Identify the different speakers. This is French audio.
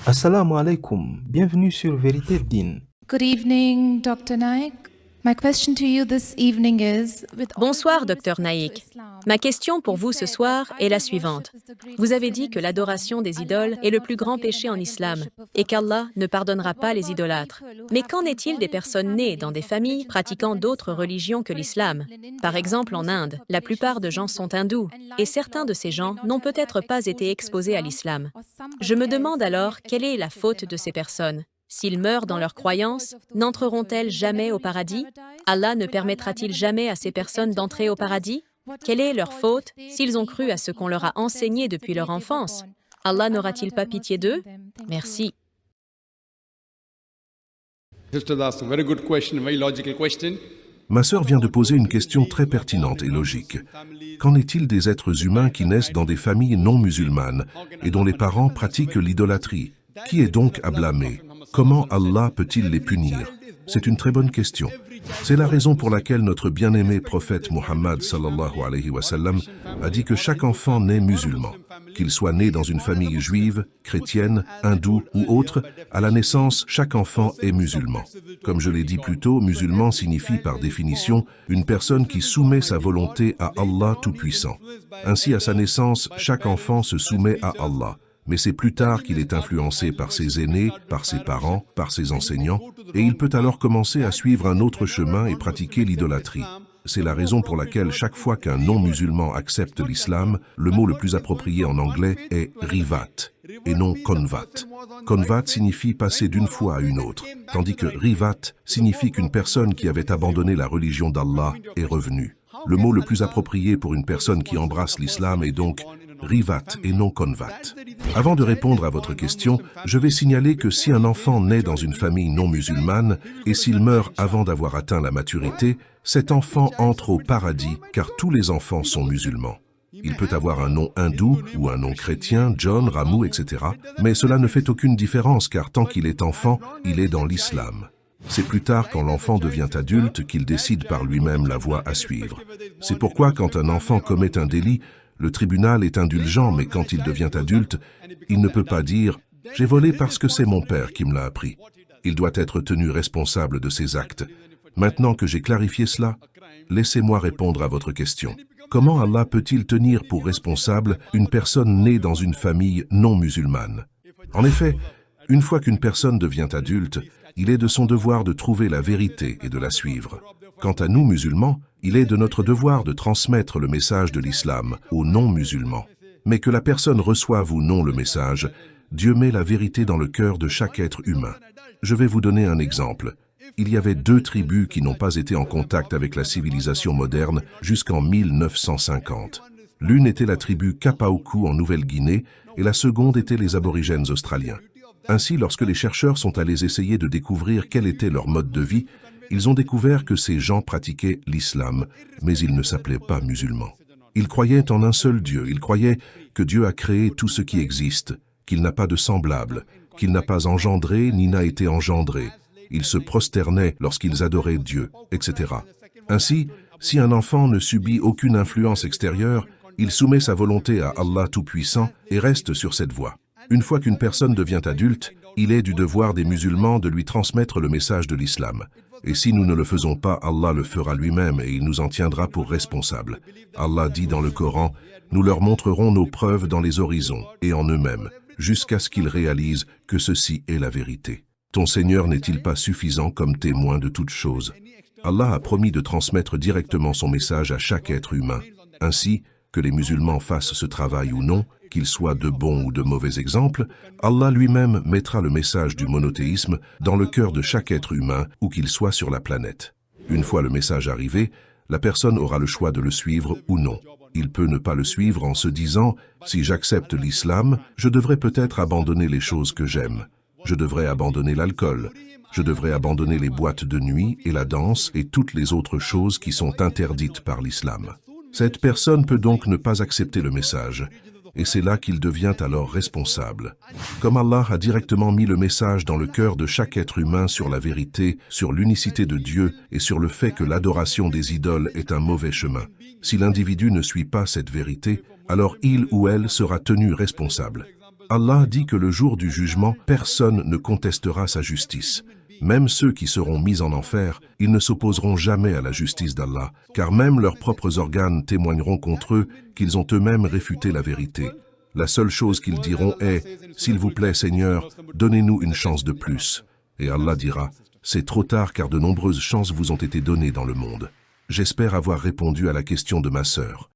Speaker 1: Assalamu alaikum, bienvenue sur Vérité Din.
Speaker 2: Good evening, Dr. Naik. My question to you this evening is,
Speaker 3: Bonsoir, Dr Naik. Ma question pour vous ce soir est la suivante. Vous avez dit que l'adoration des idoles est le plus grand péché en islam et qu'Allah ne pardonnera pas les idolâtres. Mais qu'en est-il des personnes nées dans des familles pratiquant d'autres religions que l'islam? Par exemple, en Inde, la plupart de gens sont hindous et certains de ces gens n'ont peut-être pas été exposés à l'islam. Je me demande alors quelle est la faute de ces personnes. S'ils meurent dans leur croyance, n'entreront-elles jamais au paradis? Allah ne permettra-t-il jamais à ces personnes d'entrer au paradis? Quelle est leur faute s'ils ont cru à ce qu'on leur a enseigné depuis leur enfance? Allah n'aura-t-il pas pitié d'eux? Merci.
Speaker 4: Sister, that's a very good question, a very logical question.
Speaker 5: Ma sœur vient de poser une question très pertinente et logique. Qu'en est-il des êtres humains qui naissent dans des familles non musulmanes et dont les parents pratiquent l'idolâtrie? Qui est donc à blâmer? Comment Allah peut-il les punir? C'est une très bonne question. C'est la raison pour laquelle notre bien-aimé prophète Muhammad sallallahu alayhi wa sallam a dit que chaque enfant naît musulman. Qu'il soit né dans une famille juive, chrétienne, hindoue ou autre, à la naissance, chaque enfant est musulman. Comme je l'ai dit plus tôt, musulman signifie par définition une personne qui soumet sa volonté à Allah Tout-Puissant. Ainsi, à sa naissance, chaque enfant se soumet à Allah. Mais c'est plus tard qu'il est influencé par ses aînés, par ses parents, par ses enseignants, et il peut alors commencer à suivre un autre chemin et pratiquer l'idolâtrie. C'est la raison pour laquelle chaque fois qu'un non-musulman accepte l'islam, le mot le plus approprié en anglais est rivat, et non convat. Convat signifie passer d'une foi à une autre, tandis que rivat signifie qu'une personne qui avait abandonné la religion d'Allah est revenue. Le mot le plus approprié pour une personne qui embrasse l'islam est donc rivat et non convat. Avant de répondre à votre question, je vais signaler que si un enfant naît dans une famille non musulmane et s'il meurt avant d'avoir atteint la maturité, cet enfant entre au paradis car tous les enfants sont musulmans. Il peut avoir un nom hindou ou un nom chrétien, John, Ramu, etc. Mais cela ne fait aucune différence car tant qu'il est enfant, il est dans l'islam. C'est plus tard, quand l'enfant devient adulte, qu'il décide par lui-même la voie à suivre. C'est pourquoi quand un enfant commet un délit, le tribunal est indulgent, mais quand il devient adulte, il ne peut pas dire « j'ai volé parce que c'est mon père qui me l'a appris ». Il doit être tenu responsable de ses actes. Maintenant que j'ai clarifié cela, laissez-moi répondre à votre question. Comment Allah peut-il tenir pour responsable une personne née dans une famille non musulmane? En effet, une fois qu'une personne devient adulte, il est de son devoir de trouver la vérité et de la suivre. Quant à nous musulmans, il est de notre devoir de transmettre le message de l'islam aux non-musulmans. Mais que la personne reçoive ou non le message, Dieu met la vérité dans le cœur de chaque être humain. Je vais vous donner un exemple. Il y avait 2 tribus qui n'ont pas été en contact avec la civilisation moderne jusqu'en 1950. L'une était la tribu Kapauku en Nouvelle-Guinée et la seconde était les aborigènes australiens. Ainsi, lorsque les chercheurs sont allés essayer de découvrir quel était leur mode de vie, ils ont découvert que ces gens pratiquaient l'islam, mais ils ne s'appelaient pas musulmans. Ils croyaient en un seul Dieu, ils croyaient que Dieu a créé tout ce qui existe, qu'il n'a pas de semblable, qu'il n'a pas engendré ni n'a été engendré. Ils se prosternaient lorsqu'ils adoraient Dieu, etc. Ainsi, si un enfant ne subit aucune influence extérieure, il soumet sa volonté à Allah Tout-Puissant et reste sur cette voie. Une fois qu'une personne devient adulte, il est du devoir des musulmans de lui transmettre le message de l'islam. Et si nous ne le faisons pas, Allah le fera lui-même et il nous en tiendra pour responsables. Allah dit dans le Coran, « Nous leur montrerons nos preuves dans les horizons et en eux-mêmes, jusqu'à ce qu'ils réalisent que ceci est la vérité. Ton Seigneur n'est-il pas suffisant comme témoin de toutes choses ?» Allah a promis de transmettre directement son message à chaque être humain. Ainsi, que les musulmans fassent ce travail ou non, qu'ils soient de bons ou de mauvais exemples, Allah lui-même mettra le message du monothéisme dans le cœur de chaque être humain où qu'il soit sur la planète. Une fois le message arrivé, la personne aura le choix de le suivre ou non. Il peut ne pas le suivre en se disant « Si j'accepte l'islam, je devrais peut-être abandonner les choses que j'aime. Je devrais abandonner l'alcool. Je devrais abandonner les boîtes de nuit et la danse et toutes les autres choses qui sont interdites par l'islam. » Cette personne peut donc ne pas accepter le message, et c'est là qu'il devient alors responsable. Comme Allah a directement mis le message dans le cœur de chaque être humain sur la vérité, sur l'unicité de Dieu et sur le fait que l'adoration des idoles est un mauvais chemin. Si l'individu ne suit pas cette vérité, alors il ou elle sera tenu responsable. Allah dit que le jour du jugement, personne ne contestera sa justice. Même ceux qui seront mis en enfer, ils ne s'opposeront jamais à la justice d'Allah, car même leurs propres organes témoigneront contre eux qu'ils ont eux-mêmes réfuté la vérité. La seule chose qu'ils diront est « S'il vous plaît, Seigneur, donnez-nous une chance de plus ». Et Allah dira « C'est trop tard car de nombreuses chances vous ont été données dans le monde. J'espère avoir répondu à la question de ma sœur.